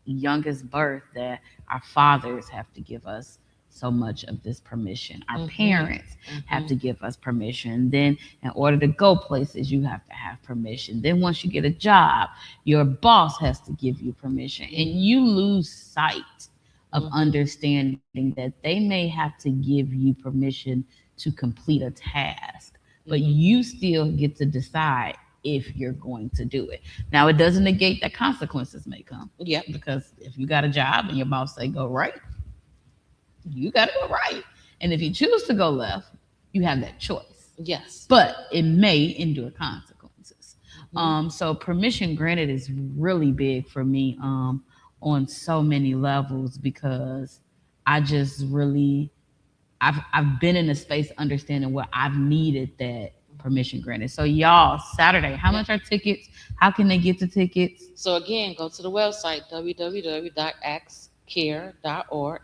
young as birth that our fathers have to give us so much of this permission. Our parents have to give us permission. Then in order to go places, you have to have permission. Then once you get a job, your boss has to give you permission. And you lose sight of understanding that they may have to give you permission to complete a task, but you still get to decide if you're going to do it. Now, it doesn't negate that consequences may come. Yep. Because if you got a job and your boss say go right, you got to go right. And if you choose to go left, you have that choice. Yes. But it may endure consequences. So permission granted is really big for me on so many levels, because I just really, I've been in a space understanding where I've needed that permission granted. So y'all, Saturday, how much are tickets? How can they get the tickets? So again, go to the website, www.actscare.org,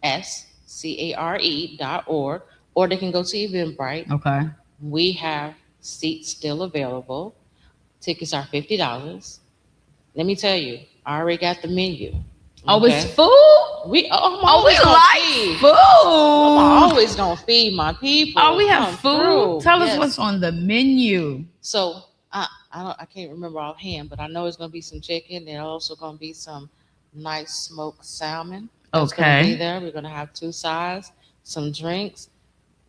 ACTSCARE.org, or they can go to Eventbrite. Okay. We have seats still available. Tickets are $50. Let me tell you, I already got the menu. Oh, Okay? it's food? We like feed. food. I'm always gonna feed my people. Oh, we have food. Through. Tell us what's on the menu. So I can't remember offhand, but I know it's gonna be some chicken. There's also gonna be some nice smoked salmon. That's gonna be there. We're gonna have 2 sides, some drinks.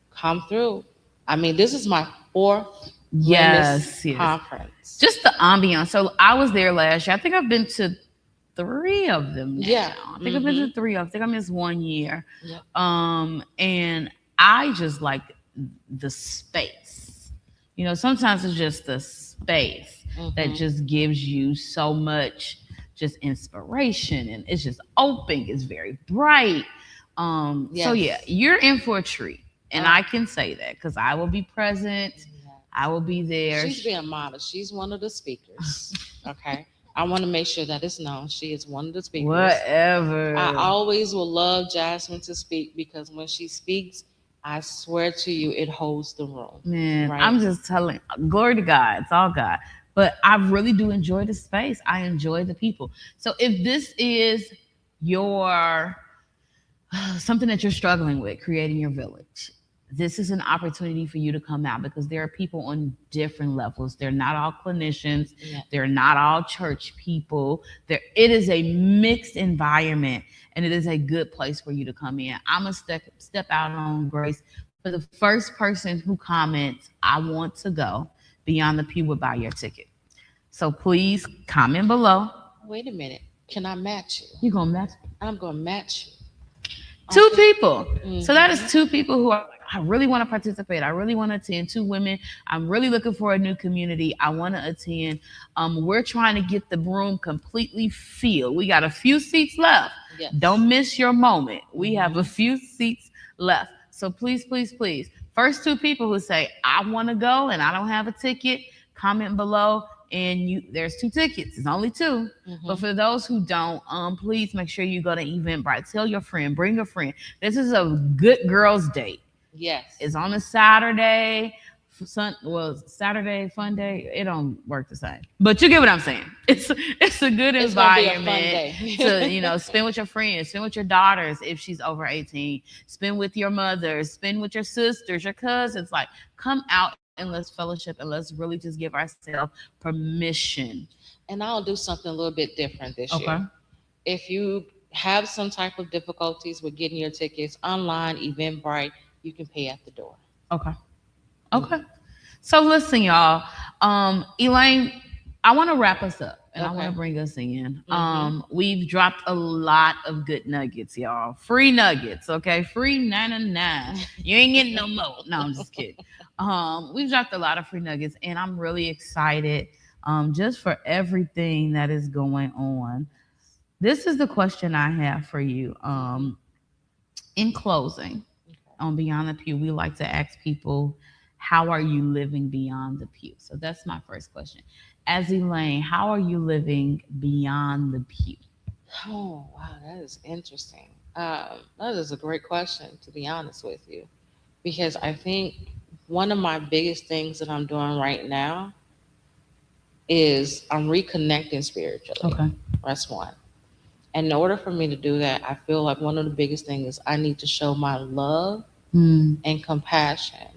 Come through. I mean, this is my 4th Yes. conference. Just the ambiance. So I was there last year. I think I've been to 3 of them now. Yeah. I think I've been to 3 of them. I think I missed 1 year. Yep. And I just like the space. You know, sometimes it's just the space that just gives you so much just inspiration, and it's just open, it's very bright. So yeah, you're in for a treat. And I can say that because I will be present. I will be there. She's being modest. She's one of the speakers. Okay. I want to make sure that it's known. She is one of the speakers. Whatever. I always will love Jasmine to speak, because when she speaks, I swear to you, it holds the room. Man, right? I'm just telling, glory to God. It's all God. But I really do enjoy the space. I enjoy the people. So if this is your something that you're struggling with, creating your village, this is an opportunity for you to come out, because there are people on different levels. They're not all clinicians. Yeah. They're not all church people. It is a mixed environment, and it is a good place for you to come in. I'm going to step out on grace. For the first person who comments, I want to go, Beyond the Pew will buy your ticket. So please comment below. Wait a minute. Can I match you? You going to match? I'm going to match you. 2 people. So that is 2 people who are, I really want to participate. I really want to attend. 2 women. I'm really looking for a new community. I want to attend. We're trying to get the room completely filled. We got a few seats left. Yes. Don't miss your moment. We have a few seats left. So please, please, please. First 2 people who say, I want to go and I don't have a ticket, comment below. And there's 2 tickets. It's only 2. But for those who don't, please make sure you go to Eventbrite. Tell your friend, bring a friend. This is a good girls' date. Yes. It's on a Saturday. Saturday fun day. It don't work the same. But you get what I'm saying. It's a good environment to spend with your friends, spend with your daughters if she's over 18, spend with your mothers, spend with your sisters, your cousins. Like, come out and let's fellowship, and let's really just give ourselves permission And I'll do something a little bit different this Okay. year. If you have some type of difficulties with getting your tickets online, Eventbrite, you can pay at the door. Okay. Okay. So listen, y'all. Elaine, I want to wrap us up and I want Okay. to bring us in. We've dropped a lot of good nuggets, y'all. Free nuggets, okay? Free 999. You ain't getting no more. No, I'm just kidding. We've dropped a lot of free nuggets, and I'm really excited just for everything that is going on. This is the question I have for you. In closing, on Beyond the Pew, we like to ask people, how are you living beyond the pew? So that's my first question. As Elaine, how are you living beyond the pew? Oh, wow, that is interesting. That is a great question, to be honest with you, because I think one of my biggest things that I'm doing right now is I'm reconnecting spiritually. Okay. That's one. And in order for me to do that, I feel like one of the biggest things is I need to show my love Mm, and compassion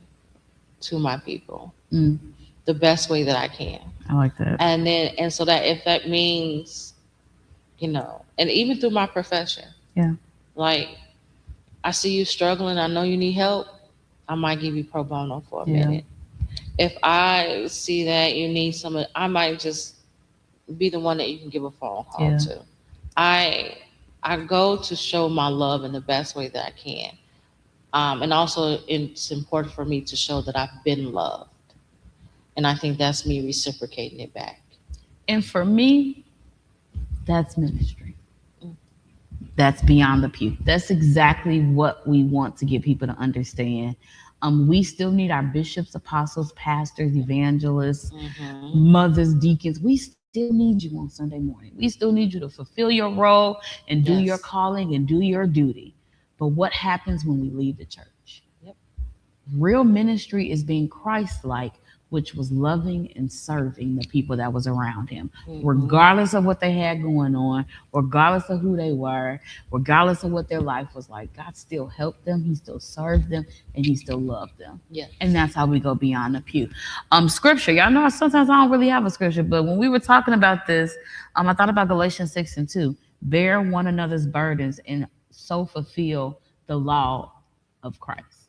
to my people mm, the best way that I can. I like that. And so that if that means, and even through my profession, Yeah. like I see you struggling, I know you need help, I might give you pro bono for a Yeah. minute. If I see that you need some, I might just be the one that you can give a phone call Yeah. to. I go to show my love in the best way that I can. And also, it's important for me to show that I've been loved. And I think that's me reciprocating it back. And for me, that's ministry. Mm. That's beyond the pew. That's exactly what we want to get people to understand. We still need our bishops, apostles, pastors, evangelists, mothers, deacons. We still need you on Sunday morning. We still need you to fulfill your role and do your Yes. calling and do your duty. But what happens when we leave the church? Yep. Real ministry is being Christ-like, which was loving and serving the people that was around him, regardless of what they had going on, regardless of who they were, regardless of what their life was like. God still helped them, he still served them, and he still loved them. Yeah. And that's how we go beyond the pew. Scripture, y'all know sometimes I don't really have a scripture, but when we were talking about this, I thought about Galatians 6:2. Bear one another's burdens and so fulfill the law of Christ.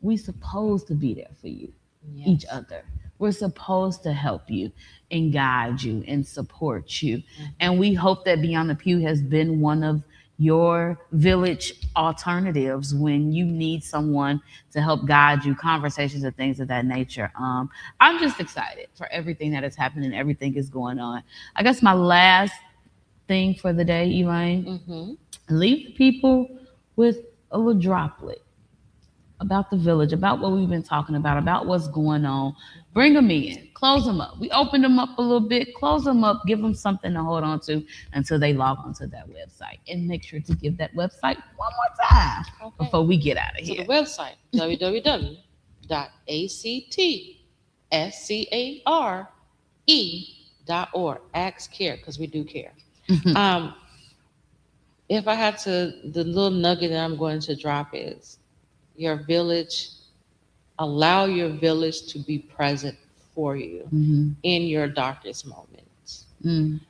We supposed to be there for you. Yes. Each other. We're supposed to help you and guide you and support you. And we hope that Beyond the Pew has been one of your village alternatives when you need someone to help guide you, conversations and things of that nature. I'm just excited for everything that is happening, everything is going on. I guess my last thing for the day, Elaine, leave the people with a little droplet about the village, about what we've been talking about what's going on. Bring them in, close them up. We open them up a little bit, close them up, give them something to hold on to until they log onto that website. And make sure to give that website one more time before we get out of So here. the website, www.actSCARE.org. Ask care, because we do care. If I had to, the little nugget that I'm going to drop is your village, allow your village to be present for you in your darkest moments. And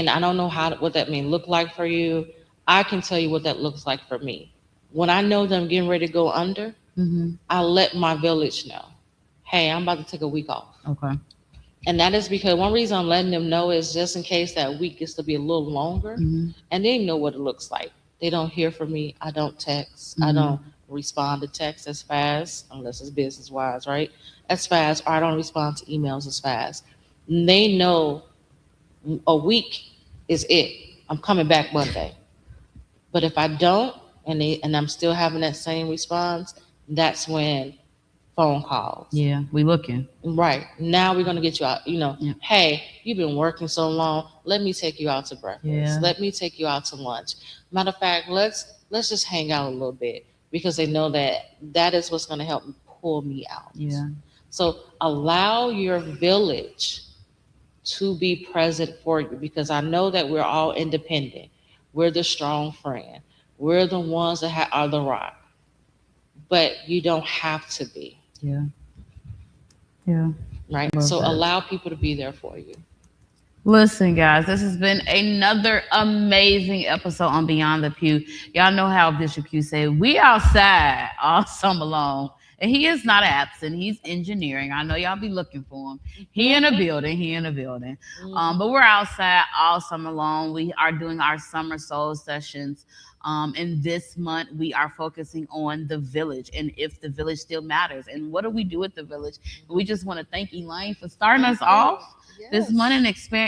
I don't know what that may look like for you. I can tell you what that looks like for me. When I know that I'm getting ready to go under, I let my village know, hey, I'm about to take a week off. Okay. And that is because one reason I'm letting them know is just in case that week gets to be a little longer, and they know what it looks like. They don't hear from me. I don't text. I don't respond to text as fast, unless it's business wise, right? As fast, or I don't respond to emails as fast. And they know a week is it. I'm coming back Monday. But if I don't, and I'm still having that same response, that's when phone calls. Yeah, we looking. Right. Now we're gonna get you out, hey, you've been working so long. Let me take you out to breakfast. Yeah. Let me take you out to lunch. Matter of fact, let's just hang out a little bit, because they know that is what's gonna help pull me out. Yeah. So allow your village to be present for you, because I know that we're all independent. We're the strong friend. We're the ones that are the rock. But you don't have to be. Yeah. Yeah. Right. Love So that. allow people to be there for you. Listen, guys, this has been another amazing episode on Beyond the Pew. Y'all know how Bishop Q said, we outside all summer long. And he is not absent. He's engineering. I know y'all be looking for him. He in a building. He in a building. But we're outside all summer long. We are doing our summer soul sessions. And this month we are focusing on the village and if the village still matters. And what do we do at the village? We just want to thank Elaine for starting us off this month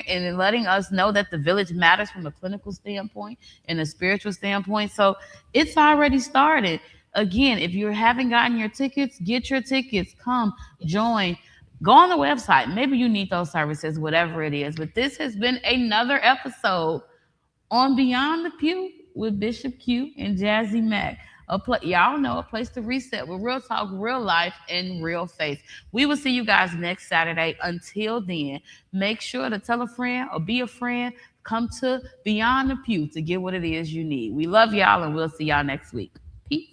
and letting us know that the village matters from a clinical standpoint and a spiritual standpoint. So it's already started. Again, if you haven't gotten your tickets, get your tickets. Come, join. Go on the website. Maybe you need those services, whatever it is. But this has been another episode on Beyond the Pew with Bishop Q and Jazie Mack. Y'all know, a place to reset with real talk, real life, and real faith. We will see you guys next Saturday. Until then, make sure to tell a friend or be a friend. Come to Beyond the Pew to get what it is you need. We love y'all, and we'll see y'all next week. Peace.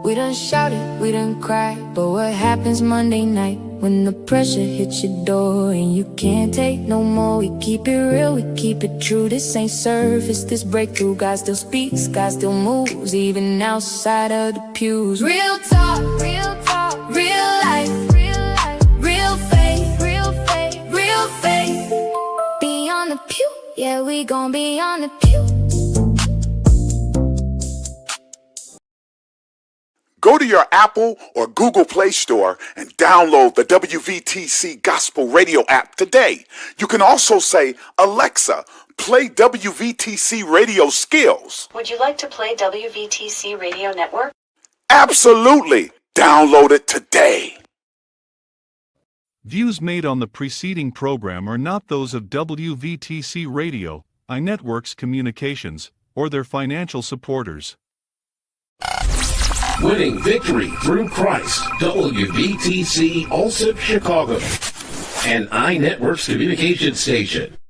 We done shouted, we done cried, but what happens Monday night when the pressure hits your door and you can't take no more? We keep it real, we keep it true. This ain't surface, this breakthrough. God still speaks, God still moves, even outside of the pews. Real talk, real life, real faith, real faith. Beyond the pew, yeah, we gon' be on the pew. Go to your Apple or Google Play Store and download the WVTC Gospel Radio app today. You can also say, Alexa, play WVTC Radio Skills. Would you like to play WVTC Radio Network? Absolutely. Download it today. Views made on the preceding program are not those of WVTC Radio, iNetworks Communications, or their financial supporters. Winning victory through Christ, WVTC Allsip Chicago, an iNetworks communication station.